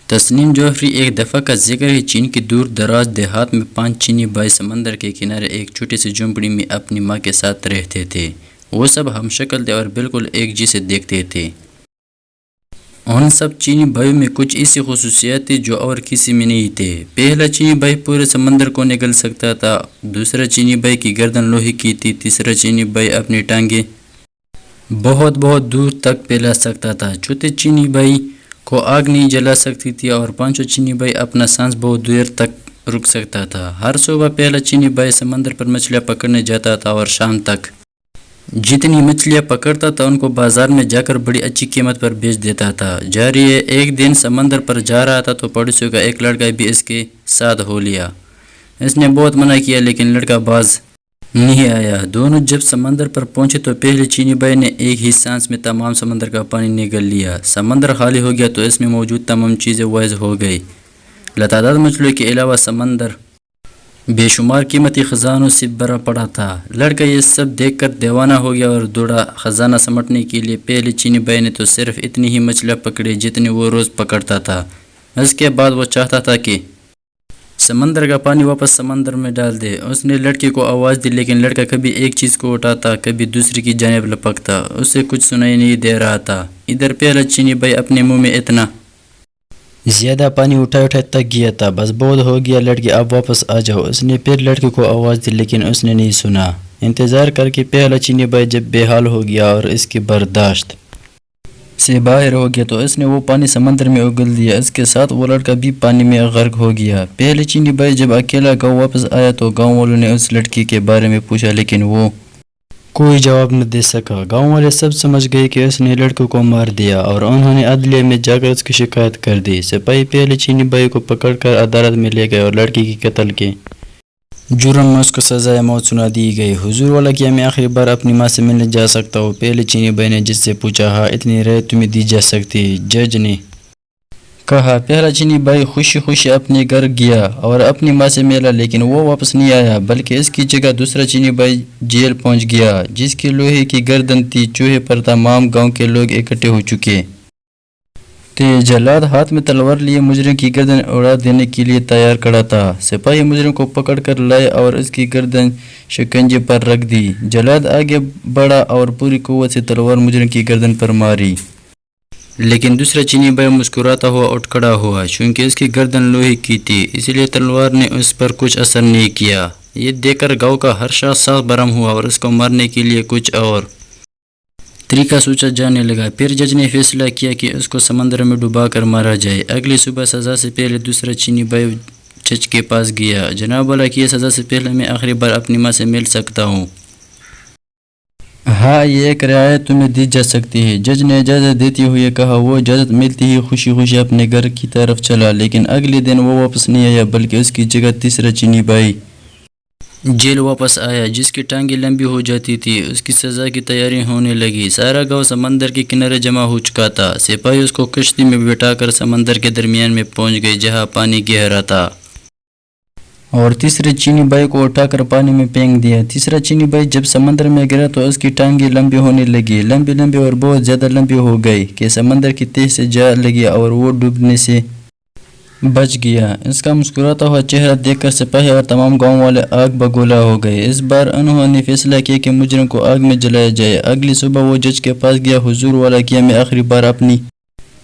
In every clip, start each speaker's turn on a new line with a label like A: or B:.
A: تسنیم جوہری ایک دفعہ کا ذکر ہے۔ چین کی دور دراز دیہات میں 5 چینی بھائی سمندر کے کنارے ایک چھوٹی سی جھونپڑی میں اپنی ماں کے ساتھ رہتے تھے۔ وہ سب ہم شکل تھے اور بالکل ایک جیسے دیکھتے تھے۔ ان سب چینی بھائیوں میں کچھ ایسی خصوصیات تھی جو اور کسی میں نہیں تھے۔ پہلا چینی بھائی پورے سمندر کو نگل سکتا تھا، دوسرا چینی بھائی کی گردن لوہے کی تھی، تیسرا چینی بھائی اپنی ٹانگیں بہت دور تک پھیلا سکتا تھا، چوتھے چینی بھائی کو آگ نہیں جلا سکتی تھی اور پانچواں چینی بھائی اپنا سانس بہت دیر تک رک سکتا تھا۔ ہر صبح پہلا چینی بھائی سمندر پر مچھلیاں پکڑنے جاتا تھا اور شام تک جتنی مچھلیاں پکڑتا تھا ان کو بازار میں جا کر بڑی اچھی قیمت پر بیچ دیتا تھا۔ جاری ہے، ایک دن سمندر پر جا رہا تھا تو پڑوسیوں کا ایک لڑکا بھی اس کے ساتھ ہو لیا۔ اس نے بہت منع کیا لیکن لڑکا باز نہیں آیا۔ دونوں جب سمندر پر پہنچے تو پہلے چینی بھائی نے ایک ہی سانس میں تمام سمندر کا پانی نگل لیا۔ سمندر خالی ہو گیا تو اس میں موجود تمام چیزیں واضح ہو گئی۔ لاتعداد مچھلیوں کے علاوہ سمندر بے شمار قیمتی خزانوں سے بھرا پڑا تھا۔ لڑکا یہ سب دیکھ کر دیوانہ ہو گیا اور دوڑا خزانہ سمیٹنے کے لیے۔ پہلے چینی بھائی نے تو صرف اتنی ہی مچھلیاں پکڑی جتنی وہ روز پکڑتا تھا۔ اس کے بعد وہ چاہتا تھا کہ سمندر کا پانی واپس سمندر میں ڈال دے۔ اس نے لڑکے کو آواز دی لیکن لڑکا کبھی ایک چیز کو اٹھاتا کبھی دوسری کی جانب لپکتا، اسے کچھ سنائی نہیں دے رہا تھا۔ ادھر پہلا چینی بھائی اپنے منہ میں اتنا زیادہ پانی اٹھائے تک گیا تھا، بس بہت ہو گیا لڑکے اب واپس آ جاؤ۔ اس نے پھر لڑکے کو آواز دی لیکن اس نے نہیں سنا۔ انتظار کر کے پہلا چینی بھائی جب بے حال ہو گیا اور اس کی برداشت سے باہر ہو گیا تو اس نے وہ پانی سمندر میں اگل دیا۔ اس کے ساتھ وہ لڑکا بھی پانی میں غرق ہو گیا۔ پہلے چینی بھائی جب اکیلا گاؤں واپس آیا تو گاؤں والوں نے اس لڑکی کے بارے میں پوچھا لیکن وہ کوئی جواب نہ دے سکا۔ گاؤں والے سب سمجھ گئے کہ اس نے لڑکے کو مار دیا اور انہوں نے عدلیہ میں جا کر اس کی شکایت کر دی۔ سپاہی پہلے چینی بھائی کو پکڑ کر عدالت میں لے گئے اور لڑکی کی قتل کے جرم میں اس کو سزائے موت سنا دی گئی۔ حضور والا کیا میں آخری بار اپنی ماں سے ملنے جا سکتا ہوں؟ پہلے چینی بھائی نے جس سے پوچھا۔ ہاں، اتنی رعایت تمہیں دی جا سکتی ہے، جج نے کہا۔ پہلا چینی بھائی خوشی اپنے گھر گیا اور اپنی ماں سے ملا لیکن وہ واپس نہیں آیا بلکہ اس کی جگہ دوسرا چینی بھائی جیل پہنچ گیا جس کی لوہے کی گردن تھی۔ چوہے پر تمام گاؤں کے لوگ اکٹھے ہو چکے تھے۔ جلاد ہاتھ میں تلوار لیے مجرم کی گردن اڑا دینے کے لیے تیار کھڑا تھا۔ سپاہی مجرم کو پکڑ کر لائے اور اس کی گردن شکنجے پر رکھ دی۔ جلاد آگے بڑھا اور پوری قوت سے تلوار مجرم کی گردن پر ماری لیکن دوسرا چینی بھائی مسکراتا ہوا اٹھ کھڑا ہوا۔ چونکہ اس کی گردن لوہے کی تھی اس لیے تلوار نے اس پر کچھ اثر نہیں کیا۔ یہ دیکھ کر گاؤں کا ہر شخص سخت برہم ہوا اور اس کو مارنے کے لیے کچھ اور طریقہ سوچا جانے لگا۔ پھر جج نے فیصلہ کیا کہ اس کو سمندر میں ڈبا کر مارا جائے۔ اگلی صبح سزا سے پہلے دوسرا چینی بھائی جج کے پاس گیا۔ جناب والا کی سزا سے پہلے میں آخری بار اپنی ماں سے مل سکتا ہوں؟ ہاں، یہ ایک رعایت تمہیں دی جا سکتی ہے۔ جج نے اجازت دیتے ہوئے کہا۔ وہ اجازت ملتی ہی خوشی اپنے گھر کی طرف چلا لیکن اگلے دن وہ واپس نہیں آیا بلکہ اس کی جگہ تیسرا چینی بھائی جیل واپس آیا جس کی ٹانگیں لمبی ہو جاتی تھی۔ اس کی سزا کی تیاری ہونے لگی۔ سارا گاؤں سمندر کے کنارے جمع ہو چکا تھا۔ سپاہی اس کو کشتی میں بٹھا کر سمندر کے درمیان میں پہنچ گئے جہاں پانی گہرا تھا اور تیسرے چینی بھائی کو اٹھا کر پانی میں پھینک دیا۔ تیسرا چینی بھائی جب سمندر میں گرا تو اس کی ٹانگیں لمبی ہونے لگی، لمبی اور بہت زیادہ لمبی ہو گئی کہ سمندر کی تہہ سے جا لگی اور وہ ڈوبنے سے بچ گیا۔ اس کا مسکراتا ہوا چہرہ دیکھ کر سپاہی اور تمام گاؤں والے آگ بگولا ہو گئے۔ اس بار انہوں نے فیصلہ کیا کہ مجرم کو آگ میں جلایا جائے۔ اگلی صبح وہ جج کے پاس گیا۔ حضور والا کیا میں آخری بار اپنی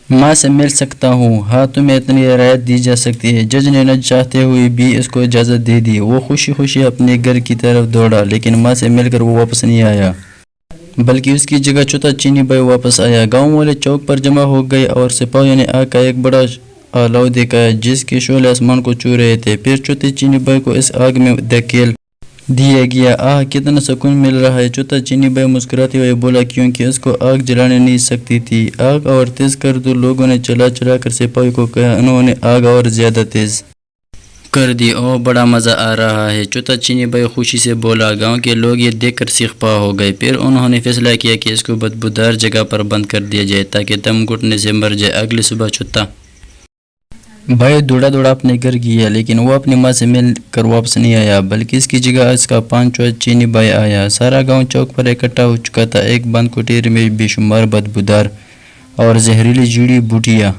A: ماں سے مل سکتا ہوں؟ ہاں، تمہیں اتنی رعایت دی جا سکتی ہے۔ جج نے نہ چاہتے ہوئے بھی اس کو اجازت دے دی۔ وہ خوشی اپنے گھر کی طرف دوڑا لیکن ماں سے مل کر وہ واپس نہیں آیا بلکہ اس کی جگہ چوتھا چینی بھائی واپس آیا۔ گاؤں والے چوک پر جمع ہو گئے اور سپاہیوں نے آگ کا ایک بڑا آلو دکھایا جس کے شعلے آسمان کو چھو رہے تھے۔ پھر چوتھے چینی بھائی کو اس آگ میں دھکیل دیا گیا۔ کتنا سکون مل رہا ہے، چوتھا چینی بھائی مسکراتے ہوئے بولا، کیونکہ اس کو آگ جلانے نہیں سکتی تھی۔ آگ اور تیز کر دو، لوگوں نے چلا کر سپاہی کو کہا۔ انہوں نے آگ اور زیادہ تیز کر دی۔ بڑا مزہ آ رہا ہے، چوتھا چینی بھائی خوشی سے بولا۔ گاؤں کے لوگ یہ دیکھ کر سیخ پا ہو گئے۔ پھر انہوں نے فیصلہ کیا کہ اس کو بدبودار جگہ پر بند کر دیا جائے تاکہ دم گھٹنے سے مر جائے۔ اگلی صبح چوتھا بھائی دوڑا اپنے گھر گیا لیکن وہ اپنی ماں سے مل کر واپس نہیں آیا بلکہ اس کی جگہ اس کا پانچواں چینی بھائی آیا۔ سارا گاؤں چوک پر اکٹھا ہو چکا تھا۔ ایک بند کوٹھری میں بے شمار بدبودار اور زہریلی جڑی بوٹیاں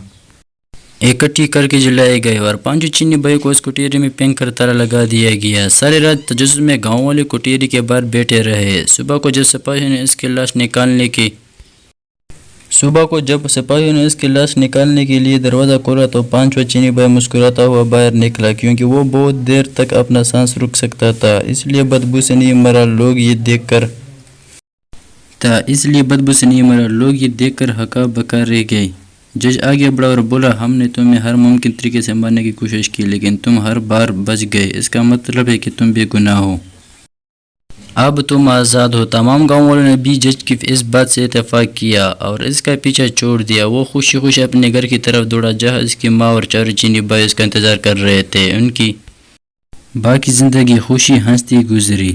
A: اکٹھی کر کے جلائے گئے اور پانچوں چینی بھائی کو اس کٹیری میں پھینک کر تالا لگا دیا گیا۔ ساری رات تجسس میں گاؤں والے کٹیری کے باہر بیٹھے رہے۔ صبح کو جب سپاہیوں نے اس کی لاش نکالنے کے لیے دروازہ کھولا تو پانچواں چینی بھائی مسکراتا ہوا باہر نکلا، کیونکہ وہ بہت دیر تک اپنا سانس روک سکتا تھا، اس لیے بدبو سے نہیں مرا۔ لوگ یہ دیکھ کر ہکا بکا رہ گئے۔ جج آگے بڑھا اور بولا، ہم نے تمہیں ہر ممکن طریقے سے مارنے کی کوشش کی، لیکن تم ہر بار بچ گئے، اس کا مطلب ہے کہ تم بے گناہ ہو۔ اب تم آزاد ہو۔ تمام گاؤں والوں نے بھی جج کی اس بات سے اتفاق کیا اور اس کا پیچھا چھوڑ دیا۔ وہ خوشی خوشی اپنے گھر کی طرف دوڑا، جہاں اس کی ماں اور چاروں چینی بھائی اس کا انتظار کر رہے تھے۔ ان کی باقی زندگی خوشی ہنستی گزری۔